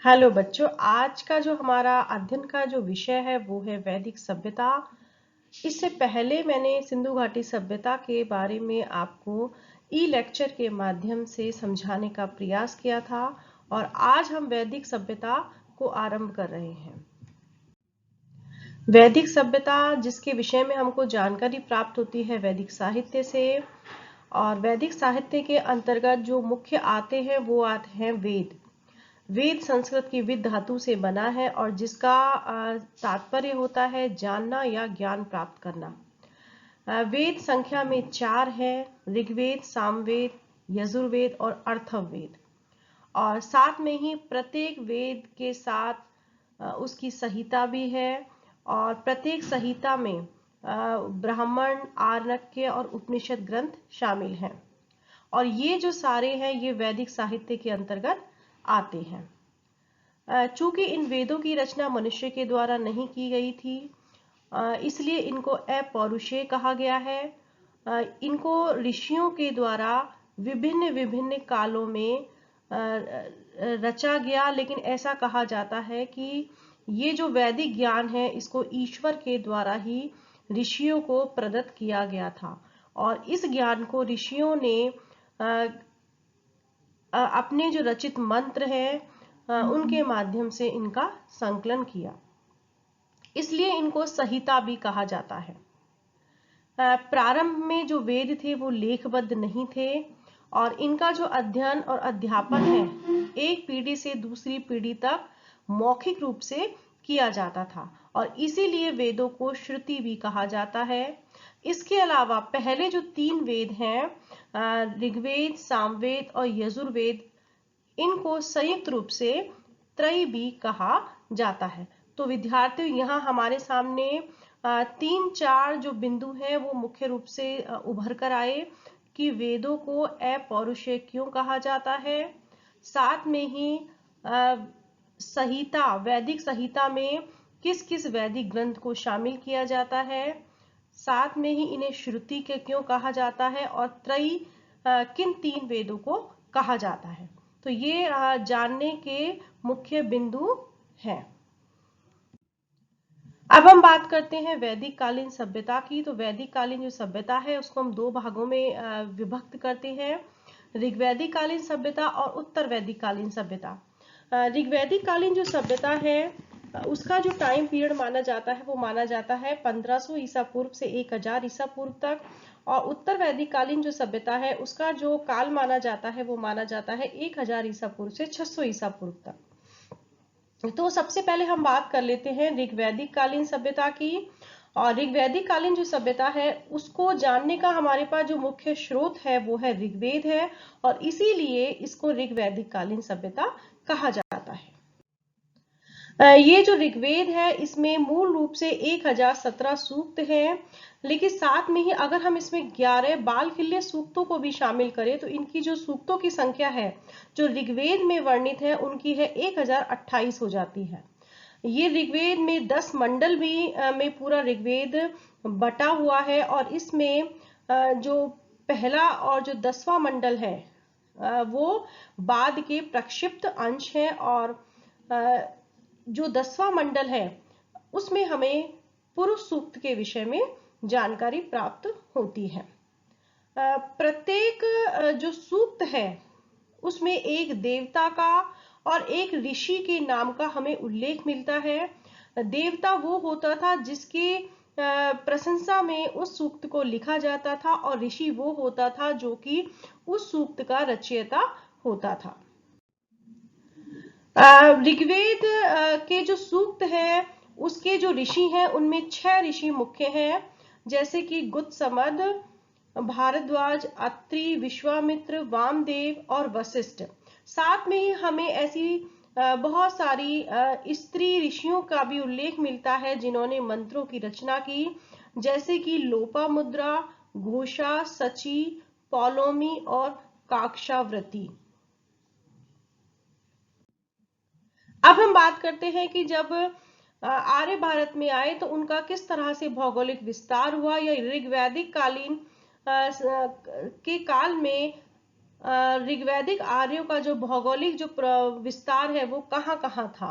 Hello बच्चों, आज का जो हमारा अध्ययन का जो विषय है वो है वैदिक सभ्यता। इससे पहले मैंने सिंधु घाटी सभ्यता के बारे में आपको ई लेक्चर के माध्यम से समझाने का प्रयास किया था और आज हम वैदिक सभ्यता को आरंभ कर रहे हैं। वैदिक सभ्यता जिसके विषय में हमको जानकारी प्राप्त होती है वैदिक साहित्य से, और वैदिक साहित्य के अंतर्गत जो मुख्य आते हैं वो आते हैं वेद। वेद संस्कृत की विद धातु से बना है और जिसका तात्पर्य होता है जानना या ज्ञान प्राप्त करना। वेद संख्या में 4 है: ऋग्वेद, सामवेद, यजुर्वेद और अर्थववेद। और साथ में ही प्रत्येक वेद के साथ उसकी संहिता भी है और प्रत्येक संहिता में ब्राह्मण, आरण्यक और उपनिषद ग्रंथ शामिल हैं। और ये जो सारे हैं ये वैदिक साहित्य के अंतर्गत आते हैं। चूंकि इन वेदों की रचना मनुष्य के द्वारा नहीं की गई थी, इसलिए इनको अपौरुषेय कहा गया है। इनको ऋषियों के द्वारा विभिन्न विभिन्न कालों में रचा गया, लेकिन ऐसा कहा जाता है कि ये जो वैदिक ज्ञान है इसको ईश्वर के द्वारा ही ऋषियों को प्रदत्त किया गया था और इस ज्ञान को ऋषियों ने अपने जो रचित मंत्र हैं उनके माध्यम से इनका संकलन किया, इसलिए इनको संहिता भी कहा जाता है। प्रारंभ में जो वेद थे वो लेखबद्ध नहीं थे और इनका जो अध्ययन और अध्यापन है एक पीढ़ी से दूसरी पीढ़ी तक मौखिक रूप से किया जाता था और इसीलिए वेदों को श्रुति भी कहा जाता है। इसके अलावा पहले जो 3 वेद हैं ऋग्वेद, सामवेद और यजुर्वेद, इनको संयुक्त रूप से त्रयी भी कहा जाता है। तो विद्यार्थियों, यहाँ हमारे सामने 3-4 जो बिंदु हैं वो मुख्य रूप से उभर कर आए कि वेदों को अपौरुषेय क्यों कहा जाता है। साथ में ही संहिता, वैदिक संहिता में किस किस वैदिक ग्रंथ को शामिल किया जाता है। साथ में ही इन्हें श्रुति के क्यों कहा जाता है और त्रयी किन 3 वेदों को कहा जाता है। तो ये जानने के मुख्य बिंदु हैं। अब हम बात करते हैं वैदिक कालीन सभ्यता की। तो वैदिक कालीन जो सभ्यता है उसको हम 2 भागों में विभक्त करते हैं: ऋग्वैदिक कालीन सभ्यता और उत्तर वैदिक कालीन सभ्यता। ऋग्वैदिक कालीन जो सभ्यता है उसका जो टाइम पीरियड माना जाता है वो माना जाता है 1500 ईसा पूर्व से 1000 ईसा पूर्व तक, और उत्तर वैदिक कालीन जो सभ्यता है उसका जो काल माना जाता है वो माना जाता है 1000 ईसा पूर्व से 600 ईसा पूर्व तक। तो सबसे पहले हम बात कर लेते हैं ऋग्वैदिक कालीन सभ्यता की। और ऋग्वैदिक कालीन जो सभ्यता है उसको जानने का हमारे पास जो मुख्य स्रोत है वो है ऋग्वेद है और इसीलिए इसको ऋग्वैदिक कालीन सभ्यता कहा जाता है। ये जो ऋग्वेद है इसमें मूल रूप से 1017 सूक्त हैं, लेकिन साथ में ही अगर हम इसमें 11 बालखिल्य सूक्तों को भी शामिल करें तो इनकी जो सूक्तों की संख्या है जो ऋग्वेद में वर्णित है उनकी है 1028 हो जाती है। ये ऋग्वेद में 10 मंडल भी में पूरा ऋग्वेद बटा हुआ है और इसमें जो पहला और जो 10वां मंडल है वो बाद के प्रक्षिप्त अंश है और जो 10वां मंडल है उसमें हमें पुरुष सूक्त के विषय में जानकारी प्राप्त होती है। प्रत्येक जो सूक्त है उसमें एक देवता का और एक ऋषि के नाम का हमें उल्लेख मिलता है। देवता वो होता था जिसके प्रशंसा में उस सूक्त को लिखा जाता था और ऋषि वो होता था जो कि उस सूक्त का रचयिता होता था। ऋग्वेद के जो सूक्त है उसके जो ऋषि हैं उनमें 6 ऋषि मुख्य हैं, जैसे कि गुत्समद, भारद्वाज, अत्रि, विश्वामित्र, वामदेव और वशिष्ठ। साथ में ही हमें ऐसी बहुत सारी स्त्री ऋषियों का भी उल्लेख मिलता है जिन्होंने मंत्रों की रचना की, जैसे कि लोपामुद्रा, घोषा, सची, पौलोमी और काक्षावृति। अब हम बात करते हैं कि जब आर्य भारत में आए तो उनका किस तरह से भौगोलिक विस्तार हुआ या ऋग्वैदिक कालीन के काल में ऋग्वैदिक आर्यों का जो भौगोलिक जो विस्तार है वो कहाँ कहाँ था।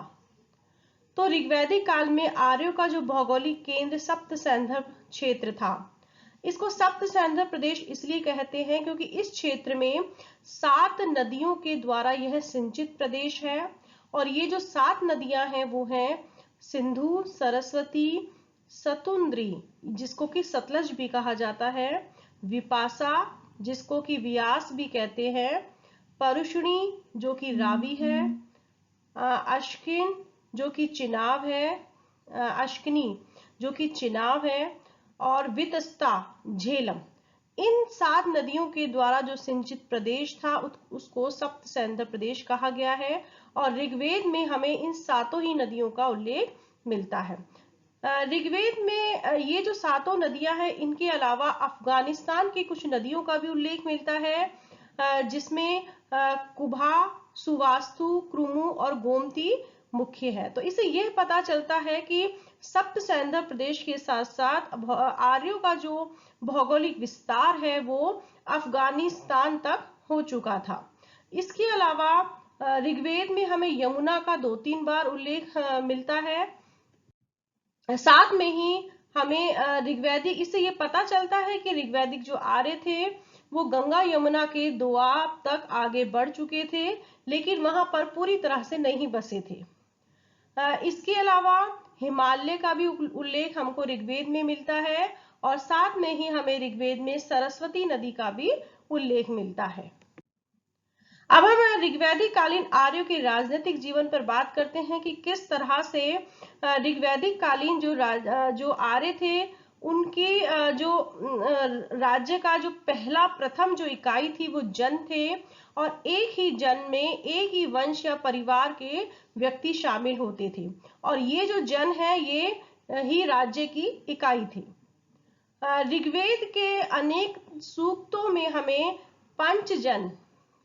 तो ऋग्वैदिक काल में आर्यों का जो भौगोलिक केंद्र सप्त सैंधव क्षेत्र था। इसको सप्त सैंधव प्रदेश इसलिए कहते हैं क्योंकि इस क्षेत्र में 7 नदियों के द्वारा यह सिंचित प्रदेश है। और ये जो 7 नदियां हैं वो हैं सिंधु, सरस्वती, सतुंद्री जिसको कि सतलज भी कहा जाता है, विपासा जिसको कि व्यास भी कहते हैं, परुष्णी जो कि रावी है, अश्किन जो कि चिनाब है, अश्कनी जो कि चिनाब है, और वितस्ता झेलम। इन 7 नदियों के द्वारा जो सिंचित प्रदेश था उसको सप्त सैंधव प्रदेश कहा गया है। और ऋग्वेद में हमें इन 7 ही नदियों का उल्लेख मिलता है। ऋग्वेद में ये जो 7 नदियां हैं इनके अलावा अफगानिस्तान की कुछ नदियों का भी उल्लेख मिलता है, जिसमें कुभा, सुवास्तु, क्रुमु और गोमती मुख्य है। तो इससे यह पता चलता है कि सप्त सैंधव प्रदेश के साथ साथ आर्यों का जो भौगोलिक विस्तार है वो अफगानिस्तान तक हो चुका था। इसके अलावा ऋग्वेद में हमें यमुना का 2-3 बार उल्लेख मिलता है। साथ में ही हमें ऋग्वैदिक, इससे ये पता चलता है कि ऋग्वैदिक जो आर्य थे वो गंगा यमुना के दोआब तक आगे बढ़ चुके थे, लेकिन वहां पर पूरी तरह से नहीं बसे थे। इसके अलावा हिमालय का भी उल्लेख हमको ऋग्वेद में मिलता है, और साथ में ही हमें ऋग्वेद में सरस्वती नदी का भी उल्लेख मिलता है। अब हम ऋग्वैदिक कालीन आर्यों के राजनीतिक जीवन पर बात करते हैं कि किस तरह से ऋग्वैदिक कालीन जो आर्य थे उनके जो राज्य का जो प्रथम जो इकाई थी वो जन थे, और एक ही जन में एक ही वंश या परिवार के व्यक्ति शामिल होते थे, और ये जो जन है ये ही राज्य की इकाई थी। ऋग्वेद के अनेक सूक्तों में हमें पंचजन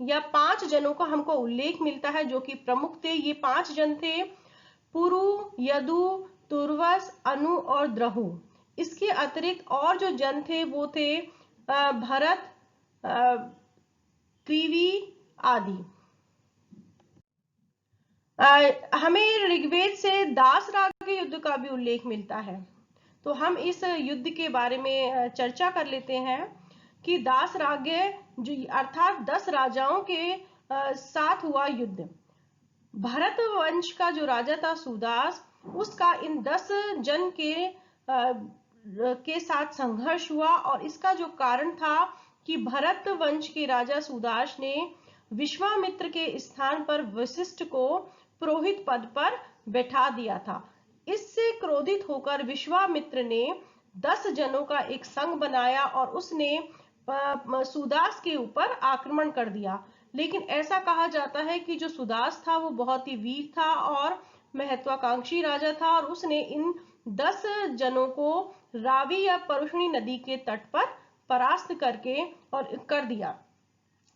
या 5 जनों का हमको उल्लेख मिलता है जो कि प्रमुख थे। ये 5 जन थे पुरु, यदु, तुर्वस, अनु और द्रहु। इसके अतिरिक्त और जो जन थे वो थे भरत, कृवि आदि। हमें ऋग्वेद से दास राग युद्ध का भी उल्लेख मिलता है। तो हम इस युद्ध के बारे में चर्चा कर लेते हैं कि दास राज्य जो अर्थात 10 राजाओं के साथ हुआ युद्ध। भरत वंश का जो राजा था सुदास, उसका इन 10 जन के साथ संघर्ष हुआ, और इसका जो कारण था कि भरत वंश के राजा सुदास ने विश्वामित्र के स्थान पर वशिष्ठ को पुरोहित पद पर बैठा दिया था। इससे क्रोधित होकर विश्वामित्र ने 10 जनों का एक संघ बनाया और उसने सुदास के ऊपर आक्रमण कर दिया। लेकिन ऐसा कहा जाता है कि जो सुदास था वो बहुत ही वीर था और महत्वाकांक्षी राजा था, और उसने इन 10 जनों को रावी या परुष्णी नदी के तट पर परास्त करके और कर दिया।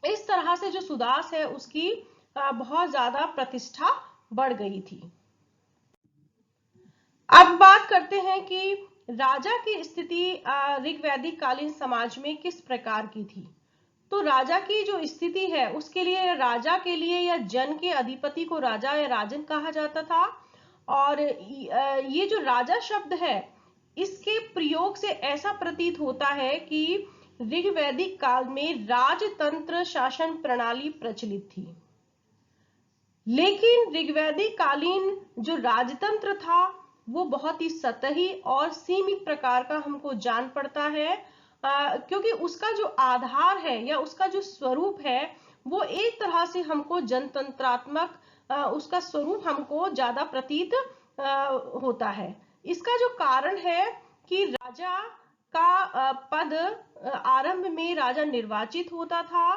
इस तरह से जो सुदास है उसकी बहुत ज्यादा प्रतिष्ठा बढ़ गई थी। अब बात करते हैं कि राजा की स्थिति ऋग्वैदिक कालीन समाज में किस प्रकार की थी। तो राजा की जो स्थिति है उसके लिए राजा के लिए या जन के अधिपति को राजा या राजन कहा जाता था। और ये जो राजा शब्द है इसके प्रयोग से ऐसा प्रतीत होता है कि ऋग्वैदिक काल में राजतंत्र शासन प्रणाली प्रचलित थी। लेकिन ऋग्वैदिक कालीन जो राजतंत्र था वो बहुत ही सतही और सीमित प्रकार का हमको जान पड़ता है, क्योंकि उसका जो आधार है या उसका जो स्वरूप है वो एक तरह से हमको जनतंत्रात्मक उसका स्वरूप हमको ज्यादा प्रतीत होता है। इसका जो कारण है कि राजा का पद आरंभ में राजा निर्वाचित होता था,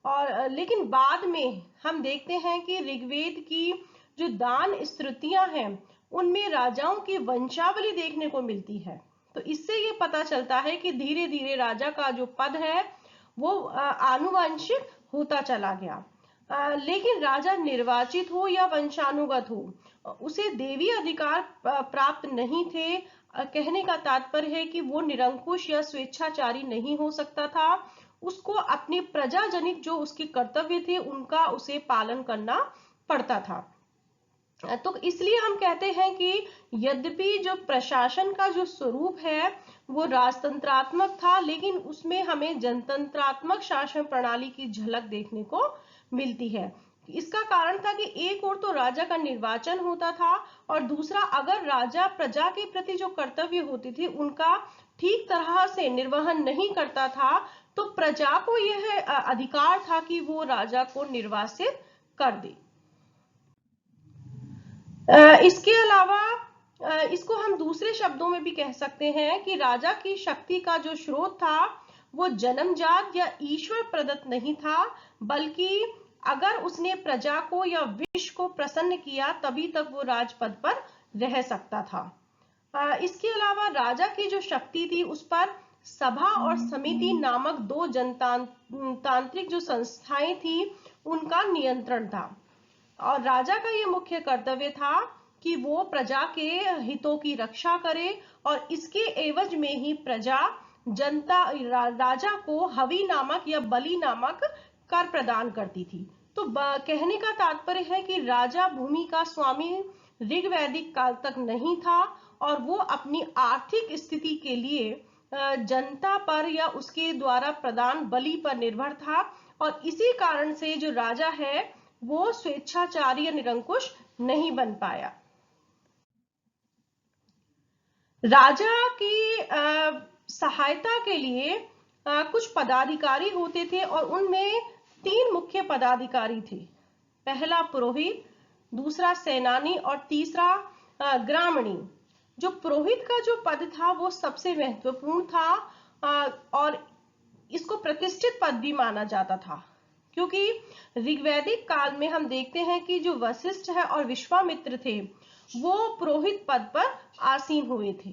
और लेकिन बाद में हम देखते हैं कि ऋग्वेद की जो दान स्तुतियां हैं उनमें राजाओं की वंशावली देखने को मिलती है। तो इससे ये पता चलता है कि धीरे धीरे राजा का जो पद है वो आनुवंशिक होता चला गया। लेकिन राजा निर्वाचित हो या वंशानुगत हो उसे देवी अधिकार प्राप्त नहीं थे। कहने का तात्पर्य है कि वो निरंकुश या स्वेच्छाचारी नहीं हो सकता था। उसको अपनी प्रजाजनित जो उसके कर्तव्य थे उनका उसे पालन करना पड़ता था। तो इसलिए हम कहते हैं कि यद्यपि जो प्रशासन का जो स्वरूप है वो राजतंत्रात्मक था, लेकिन उसमें हमें जनतंत्रात्मक शासन प्रणाली की झलक देखने को मिलती है। इसका कारण था कि एक ओर तो राजा का निर्वाचन होता था और दूसरा, अगर राजा प्रजा के प्रति जो कर्तव्य होते थे उनका ठीक तरह से निर्वहन नहीं करता था, तो प्रजा को यह अधिकार था कि वो राजा को निर्वासित कर दे। इसके अलावा इसको हम दूसरे शब्दों में भी कह सकते हैं कि राजा की शक्ति का जो स्रोत था वो जन्मजात या ईश्वर प्रदत्त नहीं था, बल्कि अगर उसने प्रजा को या विश्व को प्रसन्न किया तभी तक वो राजपद पर रह सकता था। इसके अलावा राजा की जो शक्ति थी उस पर सभा और समिति नामक दो जनतांत्रिक जो संस्थाएं थी उनका नियंत्रण था, और राजा का ये मुख्य कर्तव्य था कि वो प्रजा के हितों की रक्षा करे, और इसके एवज में ही प्रजा जनता राजा को हवि नामक या बलि नामक कर प्रदान करती थी। तो कहने का तात्पर्य है कि राजा भूमि का स्वामी ऋग्वैदिक काल तक नहीं था, और वो अपनी आर्थिक स्थिति के लिए जनता पर या उसके द्वारा प्रदान बलि पर निर्भर था, और इसी कारण से जो राजा है वो स्वेच्छाचारी या निरंकुश नहीं बन पाया। राजा की सहायता के लिए कुछ पदाधिकारी होते थे, और उनमें 3 मुख्य पदाधिकारी थे। पहला पुरोहित, दूसरा सेनानी और तीसरा ग्रामणी। जो पुरोहित का जो पद था वो सबसे महत्वपूर्ण था, और इसको प्रतिष्ठित पद भी माना जाता था, क्योंकि ऋग्वैदिक काल में हम देखते हैं कि जो वशिष्ठ है और विश्वामित्र थे वो पुरोहित पद पर आसीन हुए थे।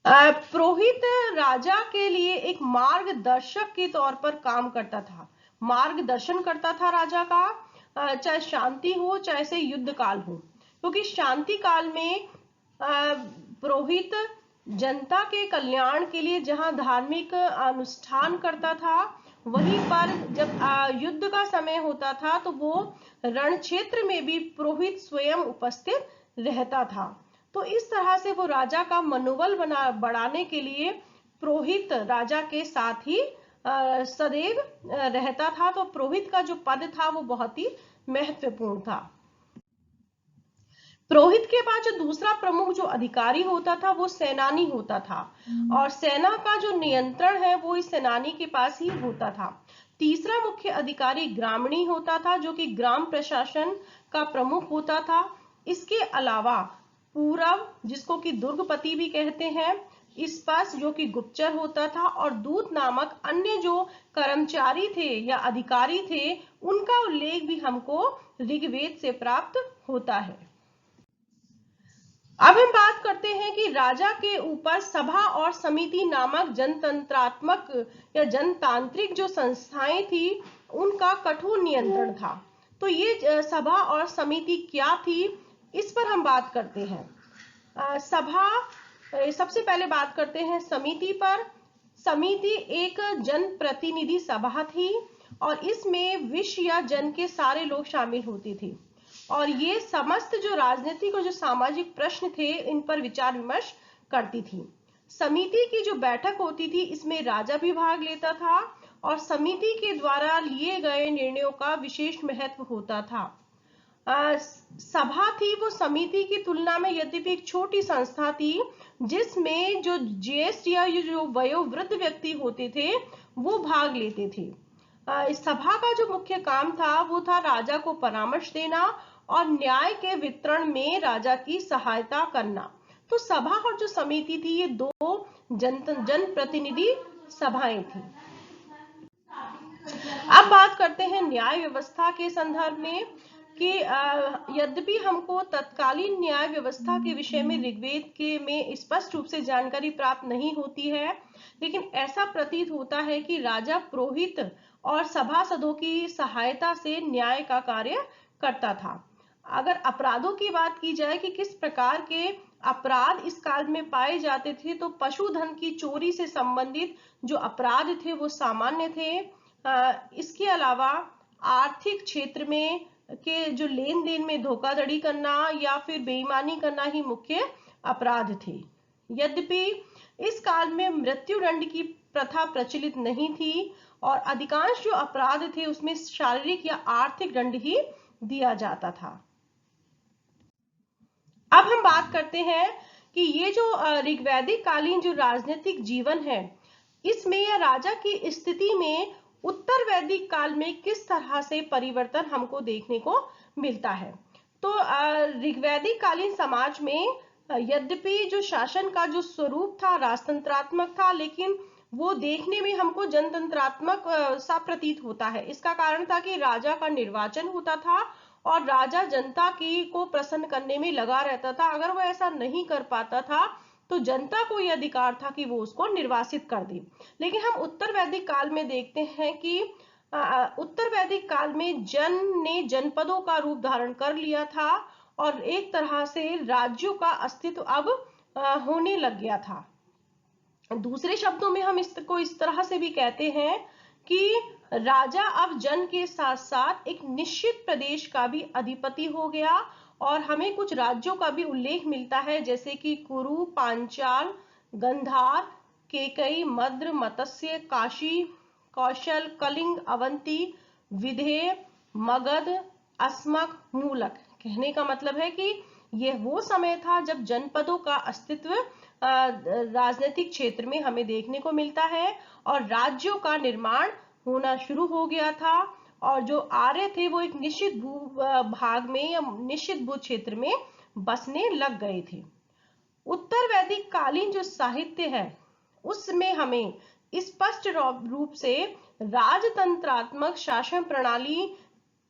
पुरोहित राजा के लिए एक मार्गदर्शक के तौर पर काम करता था, मार्गदर्शन करता था राजा का, चाहे शांति हो चाहे से युद्ध काल हो, क्योंकि शांति काल में पुरोहित जनता के कल्याण के लिए जहां धार्मिक अनुष्ठान करता था, वहीं पर जब युद्ध का समय होता था तो वो रण क्षेत्र में भी पुरोहित स्वयं उपस्थित रहता था। तो इस तरह से वो राजा का मनोबल बढ़ाने के लिए पुरोहित राजा के साथ ही सदैव रहता था। तो पुरोहित का जो पद था वो बहुत ही महत्वपूर्ण था। पुरोहित के बाद जो दूसरा प्रमुख जो अधिकारी होता था वो सेनानी होता था, और सेना का जो नियंत्रण है वो इस सेनानी के पास ही होता था। तीसरा मुख्य अधिकारी ग्रामणी होता था, जो कि ग्राम प्रशासन का प्रमुख होता था। इसके अलावा पूरव, जिसको कि दुर्गपति भी कहते हैं, इस्पस जो कि गुप्तचर होता था, और दूत नामक अन्य जो कर्मचारी थे या अधिकारी थे उनका उल्लेख भी हमको ऋग्वेद से प्राप्त होता है। अब हम बात करते हैं कि राजा के ऊपर सभा और समिति नामक जनतंत्रात्मक या जनतांत्रिक जो संस्थाएं थी उनका कठोर नियंत्रण था। तो ये सभा और समिति क्या थी, इस पर हम बात करते हैं। सभा, सबसे पहले बात करते हैं समिति पर। समिति एक जनप्रतिनिधि सभा थी, और इसमें विश्व या जन के सारे लोग शामिल होते थे, और ये समस्त जो राजनीतिक और जो सामाजिक प्रश्न थे इन पर विचार विमर्श करती थी। समिति की जो बैठक होती थी इसमें राजा भी भाग लेता था, और समिति के द्वारा लिए गए निर्णयों का विशेष महत्व होता था। सभा थी वो समिति की तुलना में यद्यपि एक छोटी संस्था थी, जिसमें जो ज्येष्ठ या जो वयोवृद्ध व्यक्ति होते थे वो भाग लेते थे। इस सभा का जो मुख्य काम था वो था राजा को परामर्श देना और न्याय के वितरण में राजा की सहायता करना। तो सभा और जो समिति थी ये दो जनप्रतिनिधि सभाएं थी। अब बात करते हैं न्याय व्यवस्था के संदर्भ में कि यद्यपि हमको तत्कालीन न्याय व्यवस्था के विषय में ऋग्वेद के में स्पष्ट रूप से जानकारी प्राप्त नहीं होती है, लेकिन ऐसा प्रतीत होता है कि राजा पुरोहित और सभासदों की सहायता से न्याय का कार्य करता था। अगर अपराधों की बात की जाए कि किस प्रकार के अपराध इस काल में पाए जाते थे, तो पशुधन की चोरी से संबंधित जो अपराध थे वो सामान्य थे। इसके अलावा आर्थिक क्षेत्र में के जो लेन देन में धोखाधड़ी करना या फिर बेईमानी करना ही मुख्य अपराध थे। यद्यपि इस काल में मृत्यु दंड की प्रथा प्रचलित नहीं थी और अधिकांश जो अपराध थे उसमें शारीरिक या आर्थिक दंड ही दिया जाता था। अब हम बात करते हैं कि ये जो ऋग्वैदिक कालीन जो राजनीतिक जीवन है, इसमें या राजा की स्थिति में उत्तर वैदिक काल में किस तरह से परिवर्तन हमको देखने को मिलता है। तो ऋग्वैदिक कालीन समाज में यद्यपि जो शासन का जो स्वरूप था राजतंत्रात्मक था, लेकिन वो देखने में हमको जनतंत्रात्मक सा प्रतीत होता है। इसका कारण था कि राजा का निर्वाचन होता था और राजा जनता की को प्रसन्न करने में लगा रहता था। अगर वो ऐसा नहीं कर पाता था तो जनता को यह अधिकार था कि वो उसको निर्वासित कर दे। लेकिन हम उत्तर वैदिक काल में देखते हैं कि उत्तर वैदिक काल में जन ने जनपदों का रूप धारण कर लिया था और एक तरह से राज्यों का अस्तित्व अब होने लग गया था। दूसरे शब्दों में हम इसको इस तरह से भी कहते हैं कि राजा अब जन के साथ साथ एक निश्चित प्रदेश का भी अधिपति हो गया और हमें कुछ राज्यों का भी उल्लेख मिलता है, जैसे कि कुरु, पांचाल, गंधार, केकई, मद्र, मत्स्य, काशी, कौशल, कलिंग, अवंती, विदेह, मगध, अस्मक, मूलक। कहने का मतलब है कि यह वो समय था जब जनपदों का अस्तित्व राजनीतिक क्षेत्र में हमें देखने को मिलता है और राज्यों का निर्माण होना शुरू हो गया था और जो आर्य थे वो एक निश्चित भू भाग में या निश्चित भू क्षेत्र में बसने लग गए थे। उत्तर वैदिक कालीन जो साहित्य है उसमें हमें स्पष्ट रूप से राजतंत्रात्मक शासन प्रणाली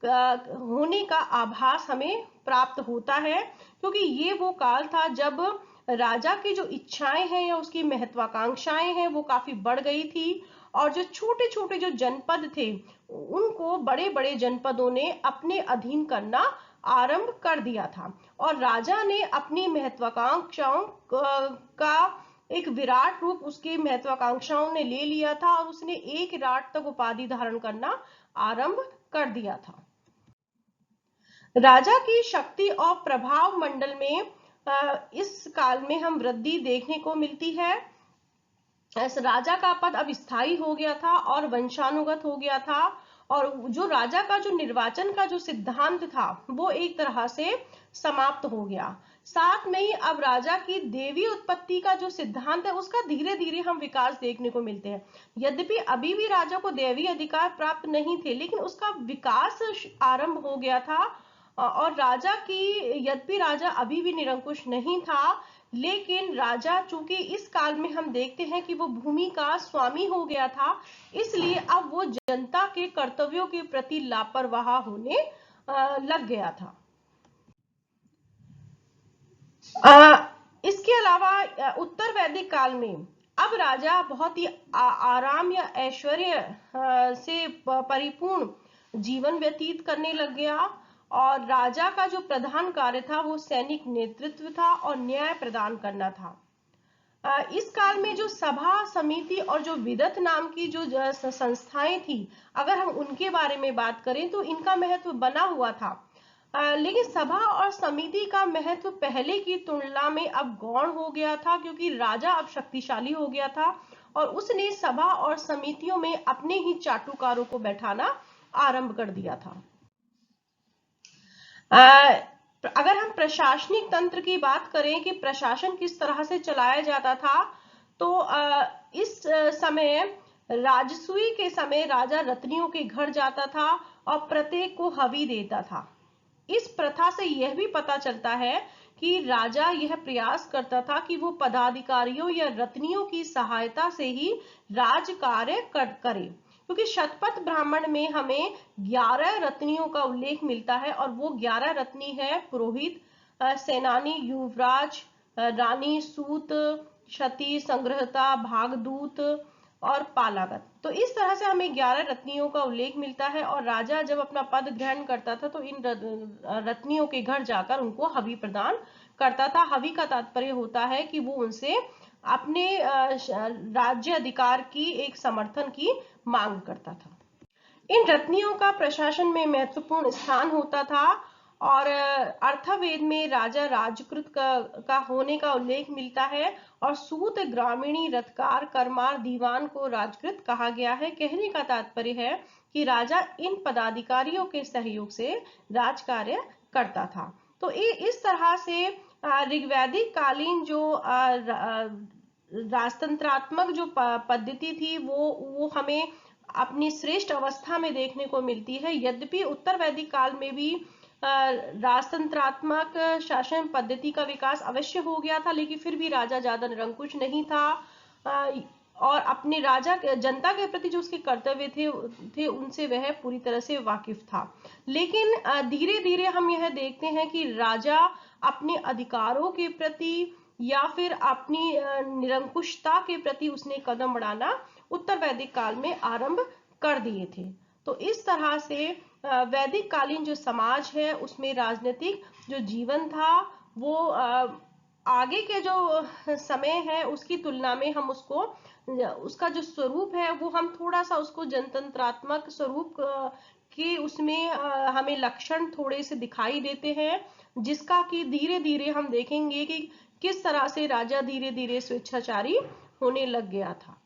होने का आभास हमें प्राप्त होता है, क्योंकि ये वो काल था जब राजा की जो इच्छाएं हैं या उसकी महत्वाकांक्षाएं हैं वो काफी बढ़ गई थी और जो छोटे छोटे जो जनपद थे उनको बड़े बड़े जनपदों ने अपने अधीन करना आरंभ कर दिया था और राजा ने अपनी महत्वाकांक्षाओं का एक विराट रूप उसकी महत्वाकांक्षाओं ने ले लिया था और उसने एक राट तक उपाधि धारण करना आरंभ कर दिया था। राजा की शक्ति और प्रभाव मंडल में इस काल में हम वृद्धि देखने को मिलती है। राजा का पद अब स्थायी हो गया था और वंशानुगत हो गया था और जो राजा का जो निर्वाचन का जो सिद्धांत था वो एक तरह से समाप्त हो गया। साथ में ही अब राजा की देवी उत्पत्ति का जो सिद्धांत है उसका धीरे धीरे हम विकास देखने को मिलते हैं। यद्यपि अभी भी राजा को दैवीय अधिकार प्राप्त नहीं थे, लेकिन उसका विकास आरंभ हो गया था और राजा की यद्यपि राजा अभी भी निरंकुश नहीं था, लेकिन राजा चूंकि इस काल में हम देखते हैं कि वो भूमि का स्वामी हो गया था, इसलिए अब वो जनता के कर्तव्यों के प्रति लापरवाह होने लग गया था। इसके अलावा उत्तर वैदिक काल में अब राजा बहुत ही आराम या ऐश्वर्य से परिपूर्ण जीवन व्यतीत करने लग गया और राजा का जो प्रधान कार्य था वो सैनिक नेतृत्व था और न्याय प्रदान करना था। इस काल में जो सभा, समिति और जो विदत नाम की जो संस्थाएं थी, अगर हम उनके बारे में बात करें तो इनका महत्व बना हुआ था, लेकिन सभा और समिति का महत्व पहले की तुलना में अब गौण हो गया था, क्योंकि राजा अब शक्तिशाली हो गया था और उसने सभा और समितियों में अपने ही चाटुकारों को बैठाना आरंभ कर दिया था। अगर हम प्रशासनिक तंत्र की बात करें कि प्रशासन किस तरह से चलाया जाता था, तो इस समय राजसूय के समय राजा रत्नियों के घर जाता था और प्रत्येक को हवि देता था। इस प्रथा से यह भी पता चलता है कि राजा यह प्रयास करता था कि वो पदाधिकारियों या रत्नियों की सहायता से ही राज कार्य करे, क्योंकि शतपथ ब्राह्मण में हमें 11 रत्नियों का उल्लेख मिलता है और वो 11 रत्नी है पुरोहित, सेनानी, युवराज, रानी, सूत, क्षति, संग्रहता, भागदूत और पालागत। तो इस तरह से हमें 11 रत्नियों का उल्लेख मिलता है और राजा जब अपना पद ग्रहण करता था तो इन रत्नियों के घर जाकर उनको हवि प्रदान करता था। हवि का तात्पर्य होता है कि वो उनसे अपने राज्य अधिकार की एक समर्थन की मांग करता था। इन रत्नियों का प्रशासन में महत्वपूर्ण स्थान होता था और अर्थवेद में राजा राजकृत का होने का उल्लेख मिलता है और सूत ग्रामीणी रथकार करमार दीवान को राजकृत कहा गया है। कहने का तात्पर्य है कि राजा इन पदाधिकारियों के सहयोग से राजकार्य करता था। तो इस तरह से ऋग्वैदिक कालीन जो राजतंत्रात्मक जो पद्धति थी वो हमें अपनी श्रेष्ठ अवस्था में देखने को मिलती है। यद्यपि उत्तर वैदिक काल में भी राजतंत्रात्मक शासन पद्धति का विकास अवश्य हो गया था, लेकिन फिर भी राजा ज्यादा निरंकुश नहीं था और अपने राजा जनता के प्रति जो उसके कर्तव्य थे उनसे वह पूरी तरह से वाकिफ था। लेकिन धीरे धीरे हम यह देखते हैं कि राजा अपने अधिकारों के प्रति या फिर अपनी निरंकुशता के प्रति उसने कदम बढ़ाना उत्तर वैदिक काल में आरंभ कर दिए थे। तो इस तरह से वैदिक कालीन जो समाज है उसमें राजनीतिक जो जीवन था वो आगे के जो समय है उसकी तुलना में हम उसका जो स्वरूप है वो हम थोड़ा सा उसको जनतंत्रात्मक स्वरूप के उसमें हमें लक्षण थोड़े से दिखाई देते हैं, जिसका कि धीरे धीरे हम देखेंगे कि किस तरह से राजा धीरे धीरे स्वेच्छाचारी होने लग गया था।